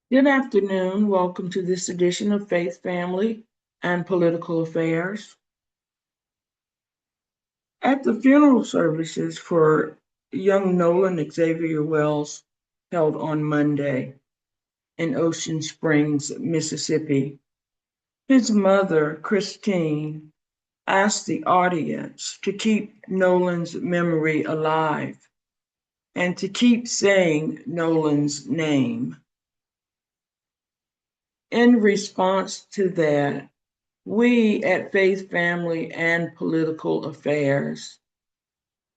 Good afternoon. Welcome to this edition of Faith, Family, and Political Affairs. At the funeral services for young Nolan Xavier Wells held on Monday in Ocean Springs, Mississippi, his mother, Christine, asked the audience to keep Nolan's memory alive and to keep saying Nolan's name. In response to that, we at Faith, Family, and Political Affairs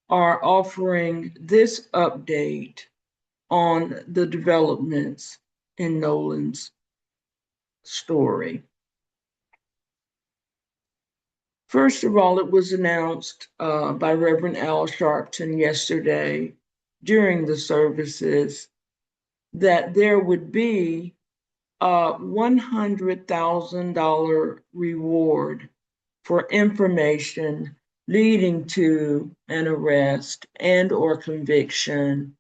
are offering this update on the developments in Nolan's story. First of all, it was announced by Reverend Al Sharpton yesterday during the services that there would be a $100,000 reward for information leading to an arrest and or conviction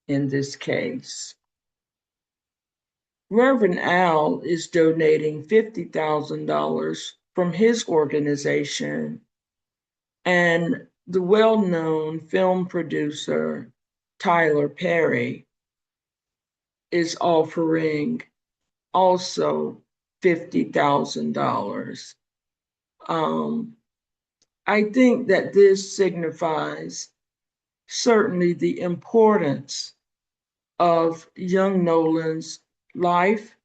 in this case. Reverend Al is donating $50,000 from his organization, and the well-known film producer Tyler Perry is offering also $50,000. I think that this signifies certainly the importance of young Nolan's life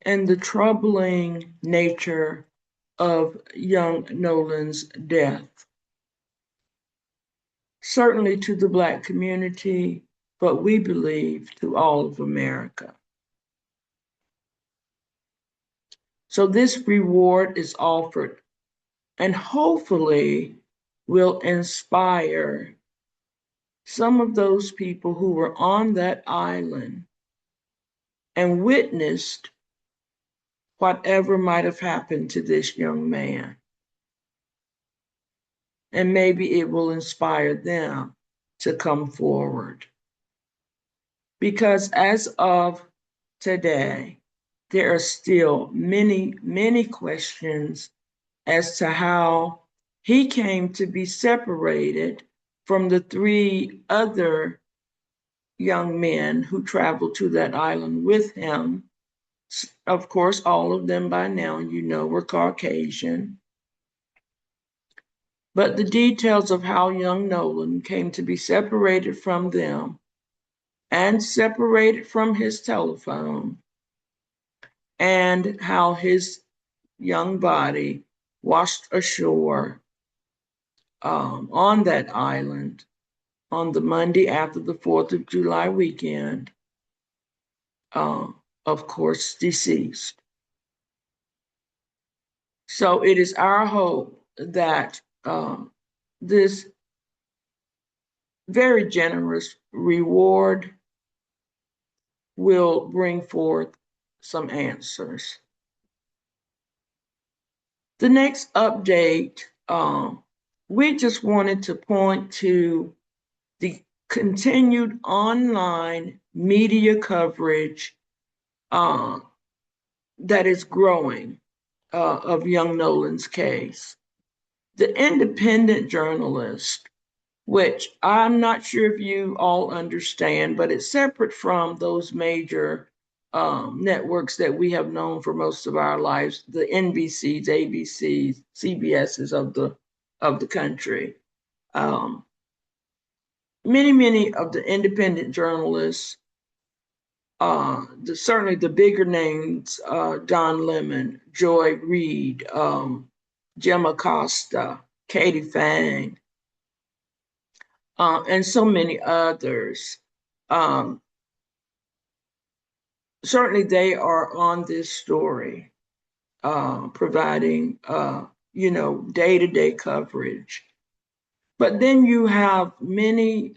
and the troubling nature of young Nolan's death. Certainly to the Black community, but we believe to all of America. So this reward is offered and hopefully will inspire some of those people who were on that island and witnessed whatever might have happened to this young man. And maybe it will inspire them to come forward. Because as of today, there are still many, many questions as to how he came to be separated from the three other young men who traveled to that island with him. Of course, all of them by now, were Caucasian. But the details of how young Nolan came to be separated from them and separated from his telephone, and how his young body washed ashore on that island on the Monday after the 4th of July weekend, of course, deceased. So it is our hope that this very generous reward will bring forth some answers. The next update, we just wanted to point to the continued online media coverage that is growing of young Nolan's case. The independent journalist, which I'm not sure if you all understand, but it's separate from those major networks that we have known for most of our lives, the NBCs, ABCs, CBSs of the country. Many of the independent journalists, certainly the bigger names, Don Lemon, Joy Reid, Jim Acosta, Katie Fang, and so many others. Certainly they are on this story, providing, day-to-day coverage. But then you have many,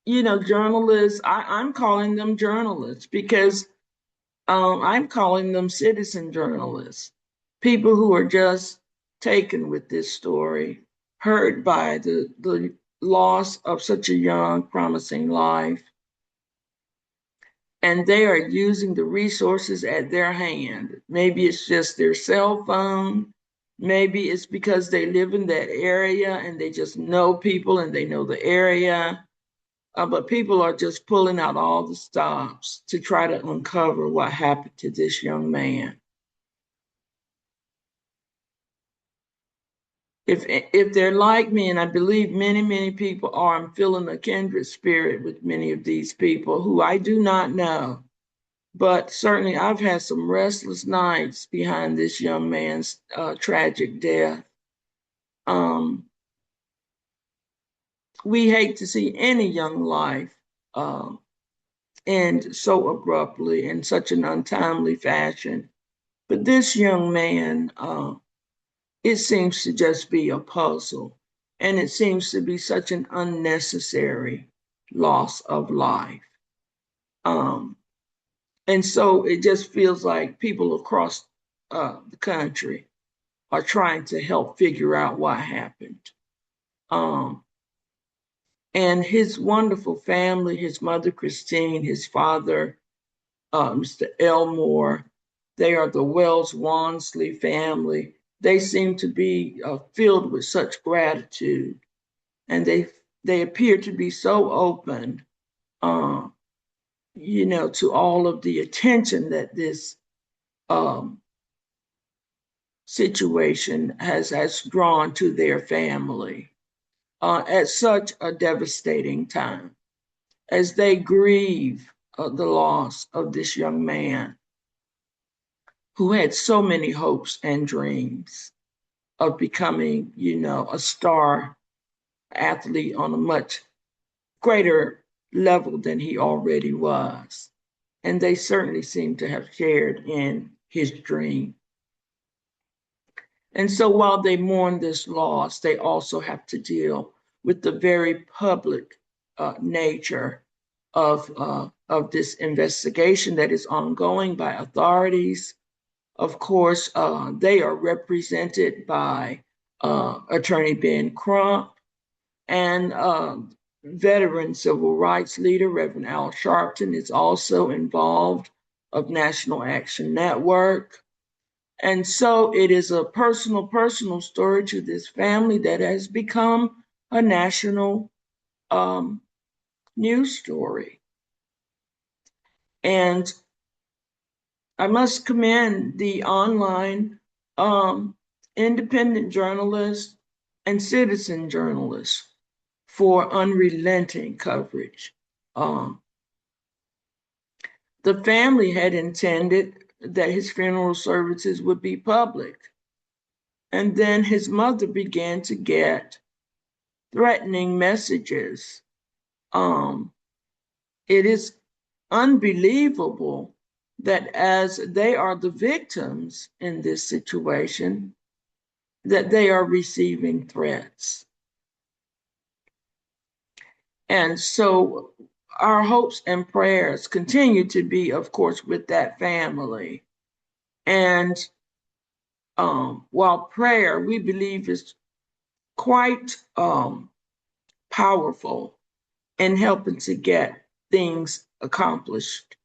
journalists. I'm calling them journalists because I'm calling them citizen journalists, people who are just taken with this story, hurt by the loss of such a young, promising life, and they are using the resources at their hand. Maybe it's just their cell phone. Maybe it's because they live in that area and they just know people and they know the area. But people are just pulling out all the stops to try to uncover what happened to this young man. If they're like me, and I believe many people are, I'm feeling a kindred spirit with many of these people who I do not know. But certainly, I've had some restless nights behind this young man's tragic death. Um, we hate to see any young life uh, end so abruptly in such an untimely fashion. But this young man, it seems to just be a puzzle. And it seems to be such an unnecessary loss of life. Um, and so it just feels like people across the country are trying to help figure out what happened. Um, and his wonderful family, his mother, Christine, his father, Mr. Elmore, they are the Wells Wansley family. They seem to be filled with such gratitude, and they appear to be so open, uh, to all of the attention that this um, situation has drawn to their family at such a devastating time as they grieve the loss of this young man who had so many hopes and dreams of becoming, a star athlete on a much greater level than he already was. And they certainly seem to have shared in his dream. And so while they mourn this loss, they also have to deal with the very public nature of this investigation that is ongoing by authorities. Of course, they are represented by Attorney Ben Crump and veteran civil rights leader Reverend Al Sharpton is also involved of National Action Network. And so it is a personal story to this family that has become a national um, news story. And I must commend the online um, independent journalists and citizen journalists for unrelenting coverage. Um, the family had intended that his funeral services would be public. And then his mother began to get threatening messages. Um, it is unbelievable that as they are the victims in this situation, that they are receiving threats. And so our hopes and prayers continue to be, of course, with that family. And while prayer, we believe, is quite powerful in helping to get things accomplished.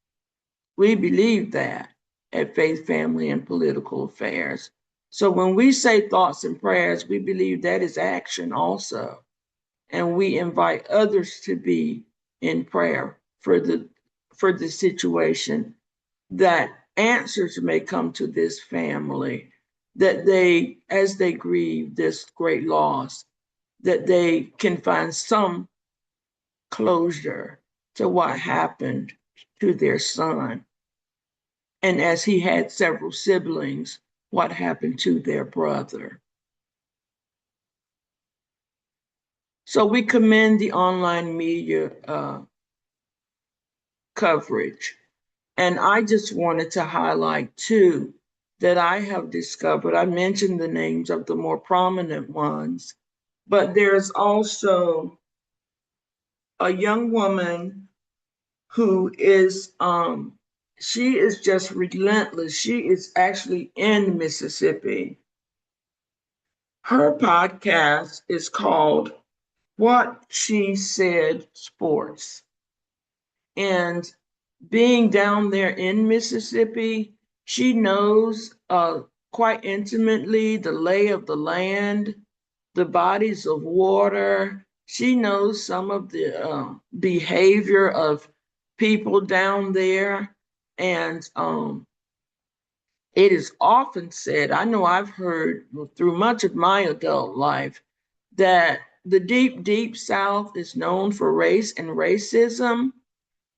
We believe that at Faith, Family, and Political Affairs. So when we say thoughts and prayers, we believe that is action also. And we invite others to be in prayer for the situation, that answers may come to this family, that they, as they grieve this great loss, that they can find some closure to what happened to their son. And as he had several siblings, what happened to their brother. So we commend the online media coverage. And I just wanted to highlight too that I have discovered, I mentioned the names of the more prominent ones, but there's also a young woman who is she is just relentless. She is actually in Mississippi. Her podcast is called What She Said Sports. And being down there in Mississippi, she knows quite intimately the lay of the land, the bodies of water. She knows some of the behavior of people down there. And it is often said, I know I've heard through much of my adult life, that the deep, deep South is known for race and racism,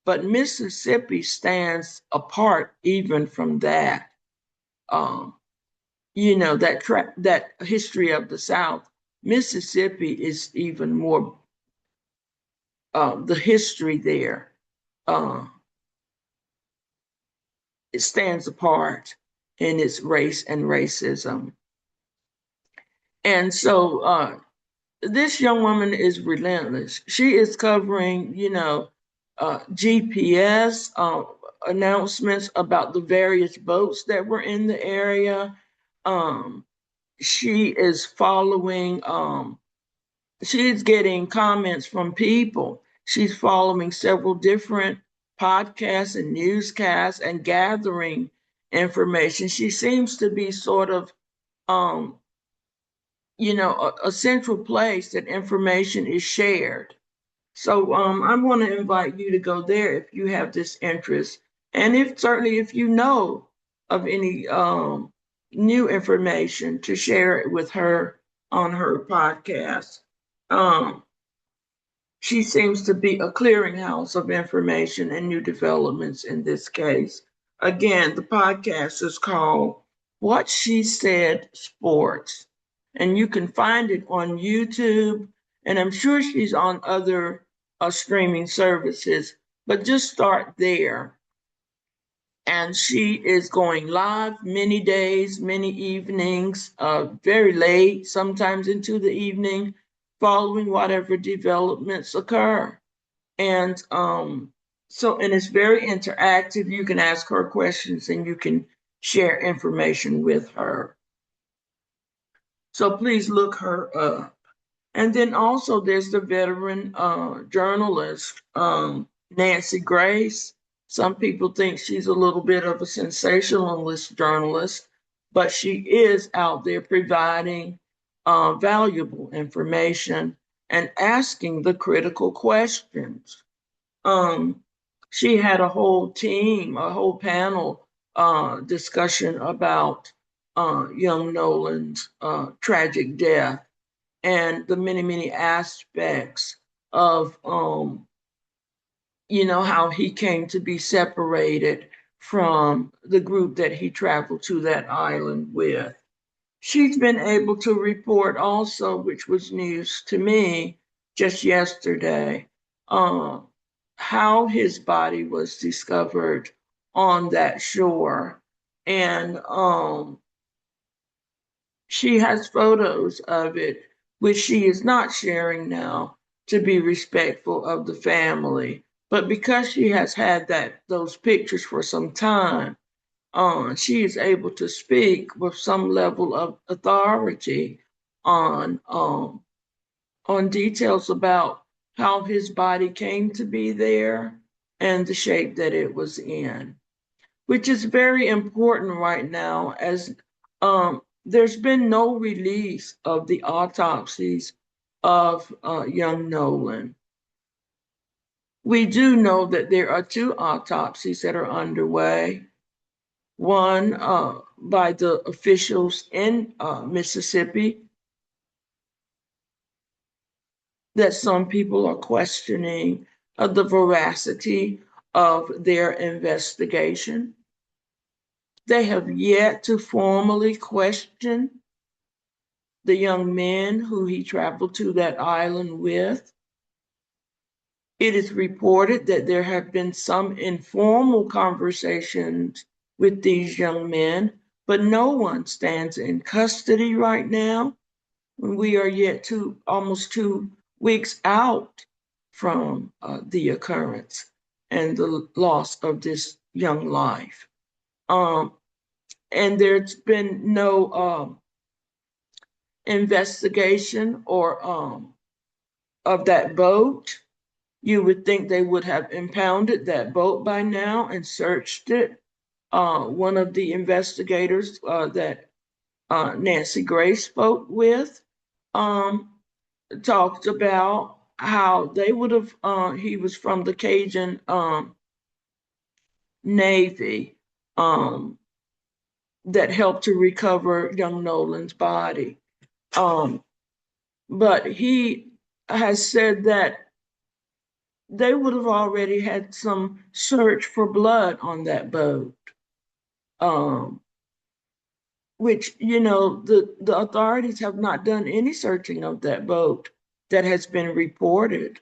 but Mississippi stands apart even from that. Um, that history of the South. Mississippi is even more the history there. Uh, it stands apart in its race and racism. And so this young woman is relentless. She is covering, GPS announcements about the various boats that were in the area. Um, she is following, she's getting comments from people. She's following several different podcasts and newscasts and gathering information. She seems to be sort of um, a central place that information is shared. So I want to invite you to go there if you have this interest, and if you know of any new information to share it with her on her podcast. Um, she seems to be a clearinghouse of information and new developments in this case. Again, the podcast is called What She Said Sports, and you can find it on YouTube, and I'm sure she's on other streaming services, but just start there. And she is going live many days, many evenings, very late, sometimes into the evening, following whatever developments occur. And and it's very interactive. You can ask her questions and you can share information with her. So please look her up. And then also there's the veteran journalist, Nancy Grace. Some people think she's a little bit of a sensationalist journalist, but she is out there providing valuable information and asking the critical questions. Um, she had a whole team, a whole panel discussion about young Nolan's tragic death and the many, many aspects of, how he came to be separated from the group that he traveled to that island with. She's been able to report also, which was news to me just yesterday, um, how his body was discovered on that shore. And she has photos of it, which she is not sharing now to be respectful of the family. But because she has had those pictures for some time, she is able to speak with some level of authority on on details about how his body came to be there and the shape that it was in, which is very important right now as there's been no release of the autopsies of young Nolan. We do know that there are two autopsies that are underway. One by the officials in Mississippi that some people are questioning the veracity of their investigation. They have yet to formally question the young men who he traveled to that island with. It is reported that there have been some informal conversations with these young men, but no one stands in custody right now. We are yet to almost 2 weeks out from the occurrence and the loss of this young life. And there's been no investigation or of that boat. You would think they would have impounded that boat by now and searched it. One of the investigators that Nancy Grace spoke with um, talked about how they would have, he was from the Cajun Navy that helped to recover young Nolan's body. But he has said that they would have already had some search for blood on that boat, um, which, you know, the authorities have not done any searching of that boat that has been reported.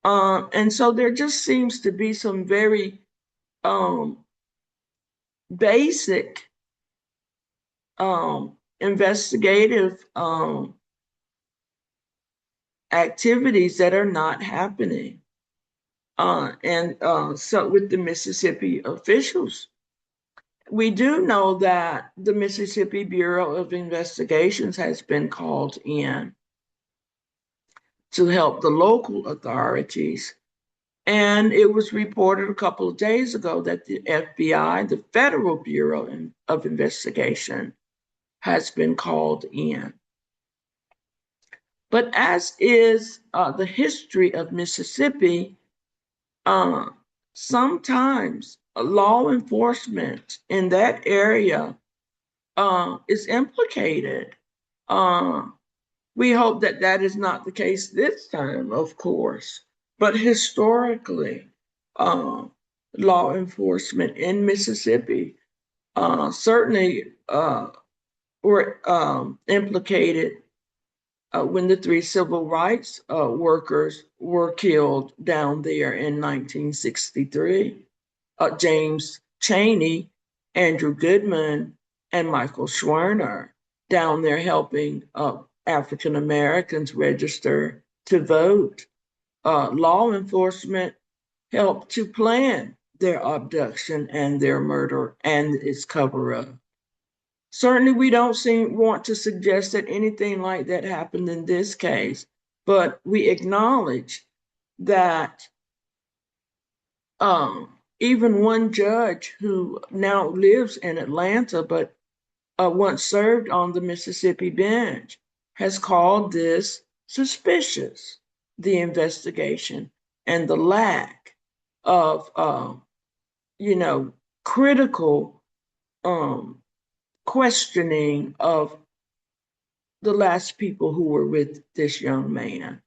And so there just seems to be some very um, basic investigative activities that are not happening. And so with the Mississippi officials, we do know that the Mississippi Bureau of Investigations has been called in to help the local authorities. And it was reported a couple of days ago that the FBI, the Federal Bureau of Investigation, has been called in. But as is the history of Mississippi, uh, sometimes law enforcement in that area is implicated. Uh, we hope that that is not the case this time, of course, but historically, uh, law enforcement in Mississippi certainly were implicated when the three civil rights workers were killed down there in 1963. James Chaney, Andrew Goodman, and Michael Schwerner down there helping African Americans register to vote. Law enforcement helped to plan their abduction and their murder and its cover up. Certainly, we don't want to suggest that anything like that happened in this case, but we acknowledge that even one judge who now lives in Atlanta, but once served on the Mississippi bench, has called this suspicious, the investigation and the lack of, you know, critical questioning of the last people who were with this young man.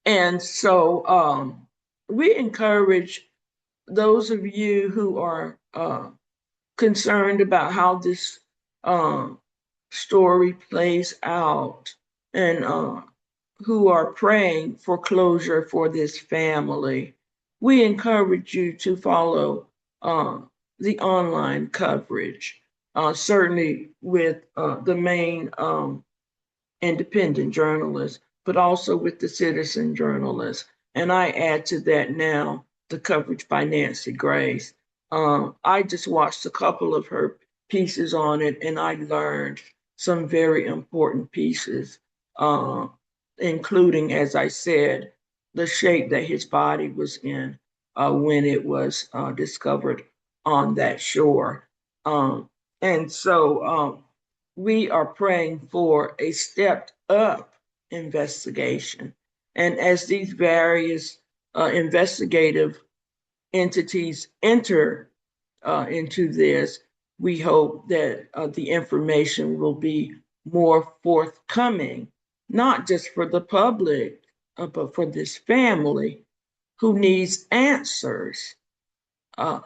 And so we encourage those of you who are concerned about how this story plays out and who are praying for closure for this family, we encourage you to follow the online coverage, certainly with the main independent journalists, but also with the citizen journalists. And I add to that now the coverage by Nancy Grace. I just watched a couple of her pieces on it, and I learned some very important pieces, including, as I said, the shape that his body was in when it was discovered on that shore. And so we are praying for a stepped up investigation. And as these various investigative entities enter into this, we hope that the information will be more forthcoming, not just for the public, but for this family who needs answers.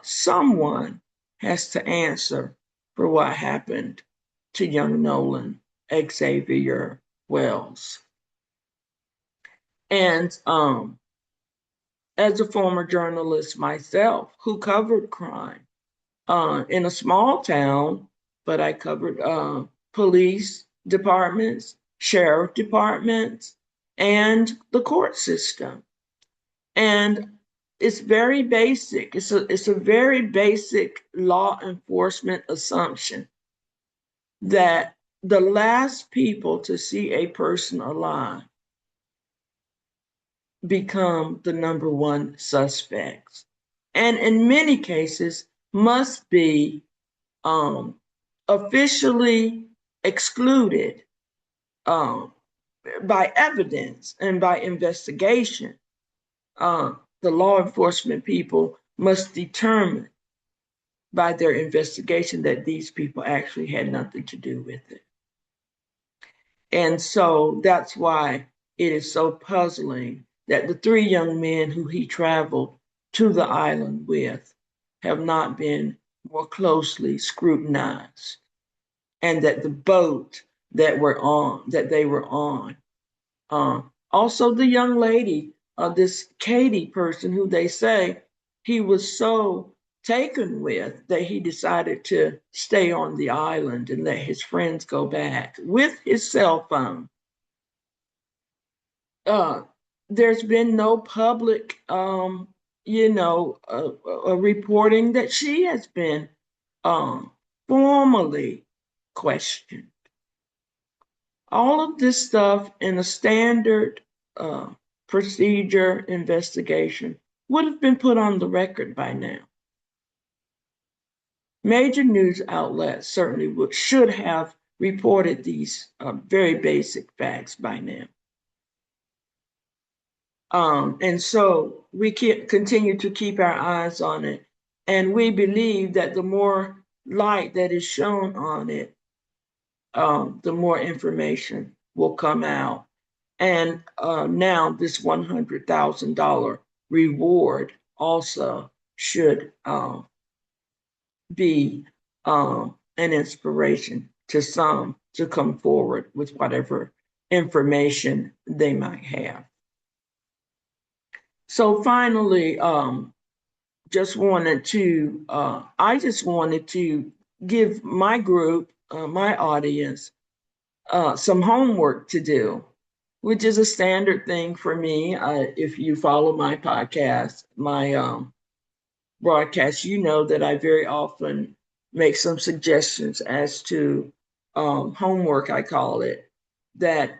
Someone has to answer for what happened to young Nolan Xavier Wells. And as a former journalist myself who covered crime in a small town, but I covered police departments, sheriff departments, and the court system. And it's very basic. It's a very basic law enforcement assumption that the last people to see a person alive become the number one suspects, and in many cases must be officially excluded um, by evidence and by investigation. The law enforcement people must determine by their investigation that these people actually had nothing to do with it. And so that's why it is so puzzling that the three young men who he traveled to the island with have not been more closely scrutinized, and that the boat that they were on, also the young lady, this Katie person who they say he was so taken with that he decided to stay on the island and let his friends go back with his cell phone. uh, there's been no public, reporting that she has been um, formally questioned. All of this stuff in a standard uh, procedure investigation would have been put on the record by now. Major news outlets certainly should have reported these very basic facts by now. And so we continue to keep our eyes on it. And we believe that the more light that is shown on it, the more information will come out. And now this $100,000 reward also should be an inspiration to some to come forward with whatever information they might have. So finally, I just wanted to give my group, my audience, some homework to do, which is a standard thing for me. If you follow my podcast, my broadcast, you know that I very often make some suggestions as to homework, I call it, that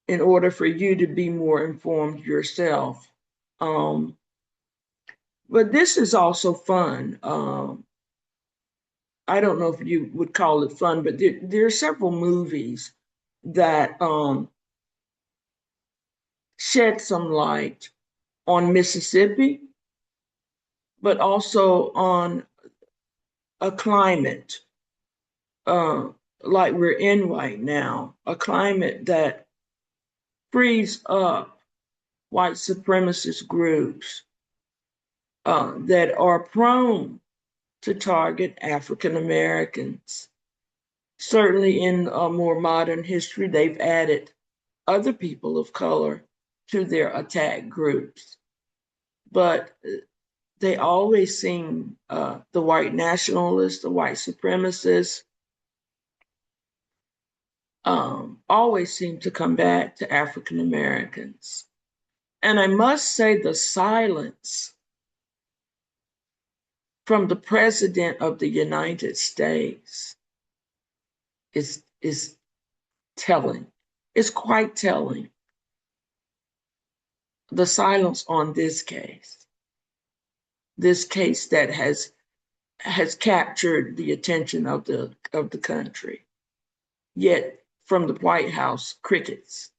in order for you to be more informed yourself. But this is also fun. I don't know if you would call it fun, but there are several movies that shed some light on Mississippi, but also on a climate uh, like we're in right now, a climate that frees up white supremacist groups that are prone to target African Americans. Certainly in more modern history, they've added other people of color to their attack groups. But they always seem, the white nationalists, the white supremacists, always seem to come back to African Americans. And I must say, the silence from the President of the United States is telling. It's quite telling. The silence on this case that has captured the attention of the country. Yet from the White House, crickets.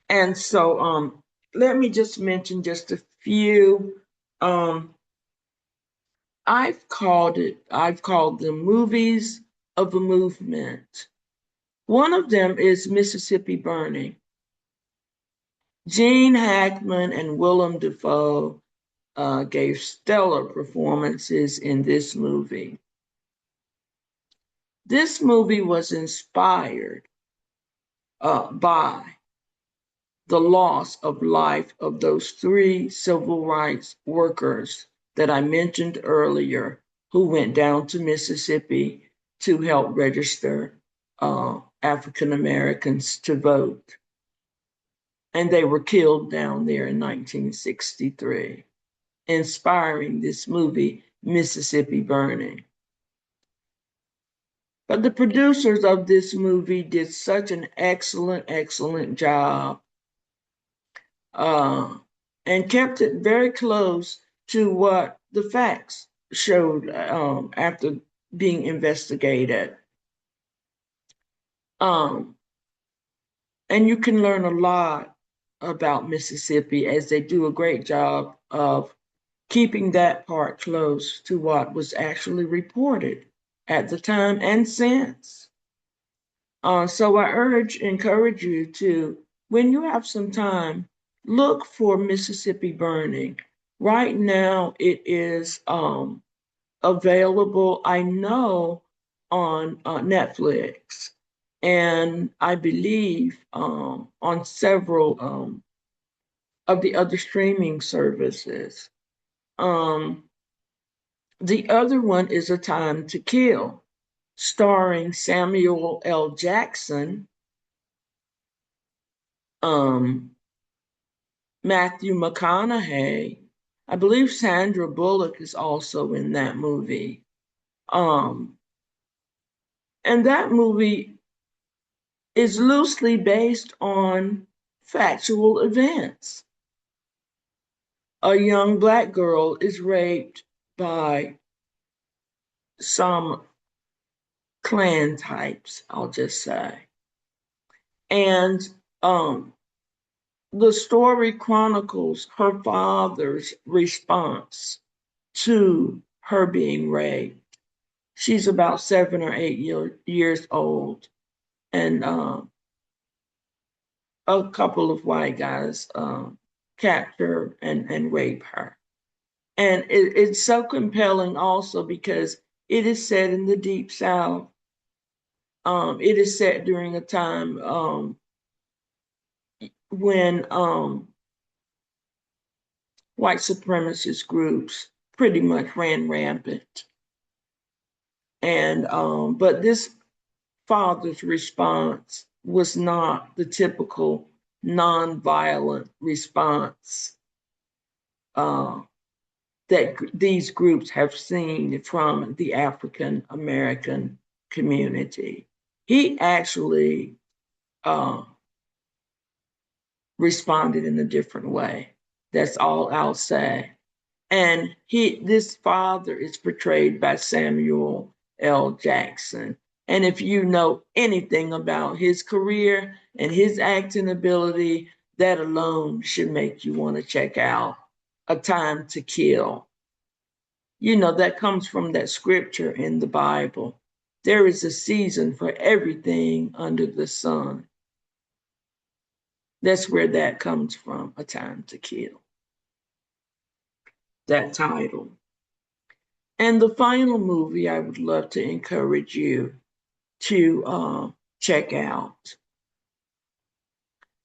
And so let me just mention just a few. I've called them movies of the movement. One of them is Mississippi Burning. Gene Hackman and Willem Dafoe gave stellar performances in this movie. This movie was inspired by the loss of life of those three civil rights workers that I mentioned earlier, who went down to Mississippi to help register African Americans to vote. And they were killed down there in 1963, inspiring this movie, Mississippi Burning. But the producers of this movie did such an excellent job, uh, and kept it very close to what the facts showed after being investigated. Um, and you can learn a lot about Mississippi, as they do a great job of keeping that part close to what was actually reported at the time and since. So I encourage you to, when you have some time, look for Mississippi Burning. Right now, it is available, I know, on Netflix, and I believe on several of the other streaming services. Um, the other one is A Time to Kill, starring Samuel L. Jackson, um, Matthew McConaughey. I believe Sandra Bullock is also in that movie. Um, and that movie is loosely based on factual events. A young Black girl is raped by some Klan types, I'll just say. And um, the story chronicles her father's response to her being raped. She's about 7 or 8 years old, and a couple of white guys capture and rape her. And it's so compelling also because it is set in the Deep South. It is set during a time when white supremacist groups pretty much ran rampant. And but this father's response was not the typical nonviolent response uh, that these groups have seen from the African American community. He actually uh, responded in a different way. That's all I'll say. And this father is portrayed by Samuel L. Jackson. And if you know anything about his career and his acting ability, that alone should make you want to check out A Time to Kill. You know, that comes from that scripture in the Bible. There is a season for everything under the sun. That's where that comes from, A Time to Kill, that title. And the final movie I would love to encourage you to check out,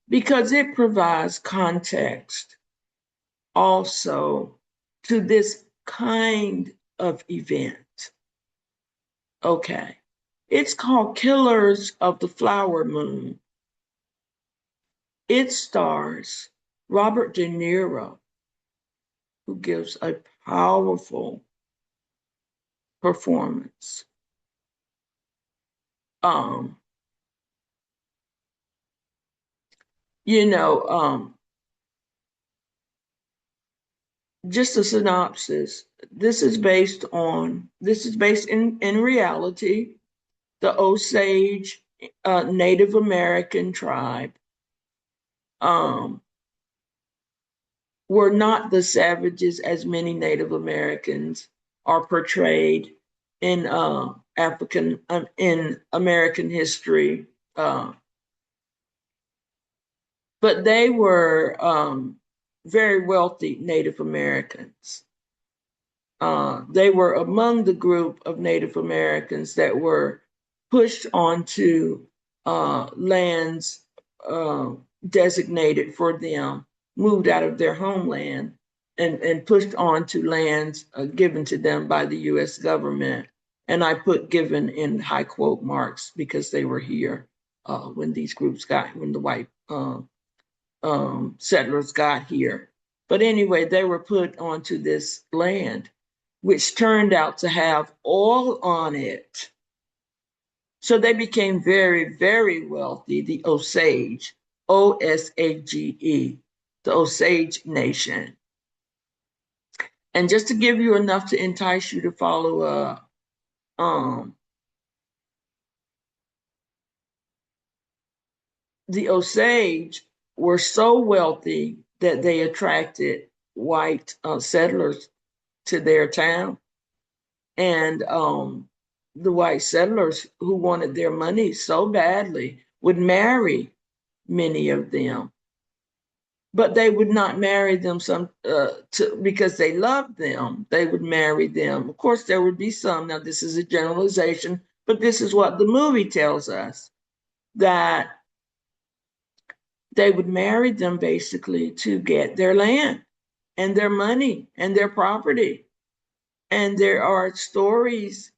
because it provides context also to this kind of event. Okay. It's called Killers of the Flower Moon. It stars Robert De Niro, who gives a powerful performance. Um, you know, just a synopsis. This is based in reality. The Osage Native American tribe um, were not the savages as many Native Americans are portrayed in in American history, but they were very wealthy Native Americans. They were among the group of Native Americans that were pushed onto lands designated for them, moved out of their homeland, and pushed onto lands given to them by the US government. And I put given in high quote marks because they were here when when the white settlers got here. But anyway, they were put onto this land, which turned out to have oil on it. So they became very, very wealthy, the Osage, Osage, the Osage Nation. And just to give you enough to entice you to follow up, the Osage were so wealthy that they attracted white settlers to their town. And the white settlers who wanted their money so badly would marry many of them, but they would not marry them because they loved them. They would marry them. Of course, there would be some. Now, this is a generalization, but this is what the movie tells us, that they would marry them basically to get their land and their money and their property. And there are stories,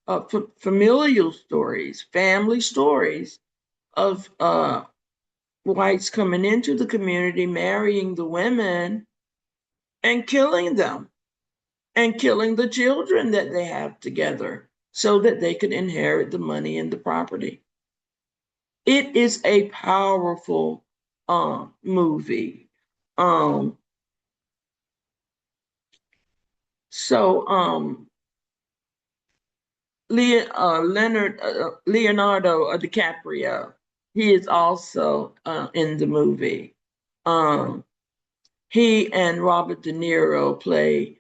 familial stories, family stories of whites coming into the community, marrying the women, and killing them, and killing the children that they have together so that they could inherit the money and the property. It is a powerful movie. Um, so Leonardo DiCaprio, he is also in the movie. Um, he and Robert De Niro play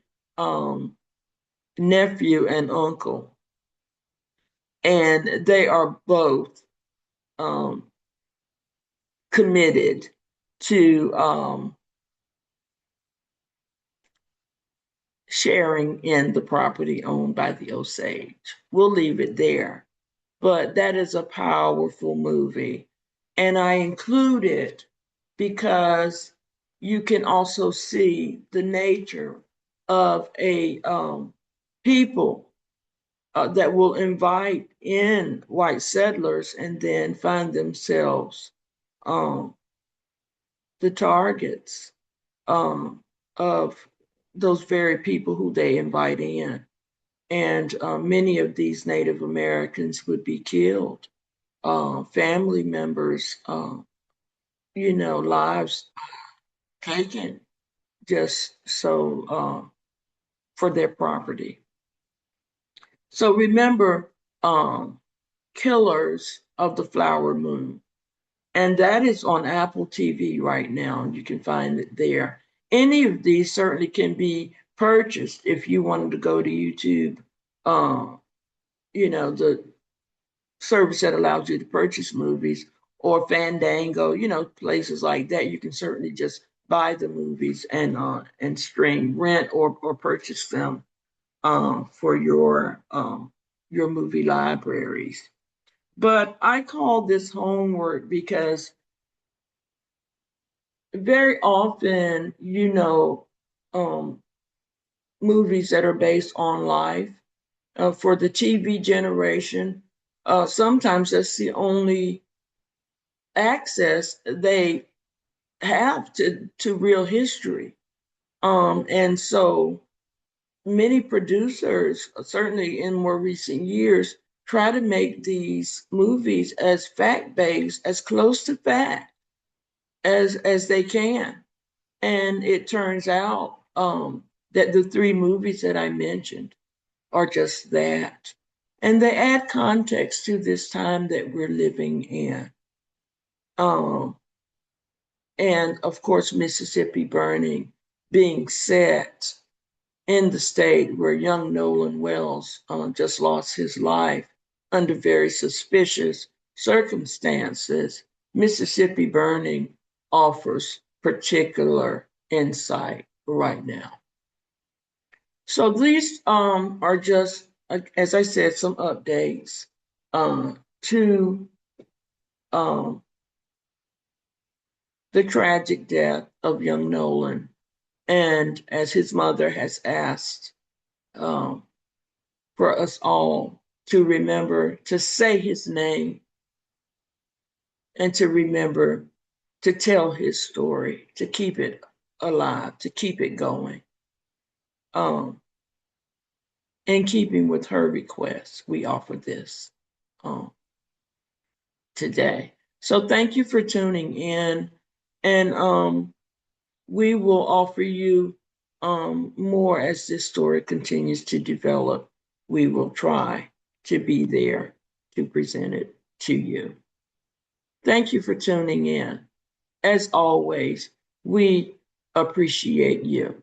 nephew and uncle, and they are both um, committed to sharing in the property owned by the Osage. We'll leave it there. But that is a powerful movie. And I include it because you can also see the nature of a people that will invite in white settlers and then find themselves um, the targets of those very people who they invite in. And many of these Native Americans would be killed. Family members, lives taken just so for their property. So remember, Killers of the Flower Moon. And that is on Apple TV right now. You can find it there. Any of these certainly can be purchased if you wanted to go to YouTube, uh, the service that allows you to purchase movies, or Fandango, places like that. You can certainly just buy the movies and stream, rent, or purchase them for your movie libraries. But I call this homework because very often, um, movies that are based on life for the TV generation, sometimes that's the only access they have to real history. And so many producers, certainly in more recent years, try to make these movies as fact based, as close to fact as they can. And it turns out that the three movies that I mentioned are just that. And they add context to this time that we're living in. Um, and of course, Mississippi Burning being set in the state where young Nolan Wells just lost his life under very suspicious circumstances. Mississippi Burning offers particular insight right now. So these are just, as I said, some updates to um, the tragic death of young Nolan. And as his mother has asked um, for us all to remember to say his name and to remember to tell his story, to keep it alive, to keep it going. Um, in keeping with her request, we offer this. Um, today. So thank you for tuning in, and we will offer you more as this story continues to develop. We will try to be there to present it to you. Thank you for tuning in. As always, we appreciate you.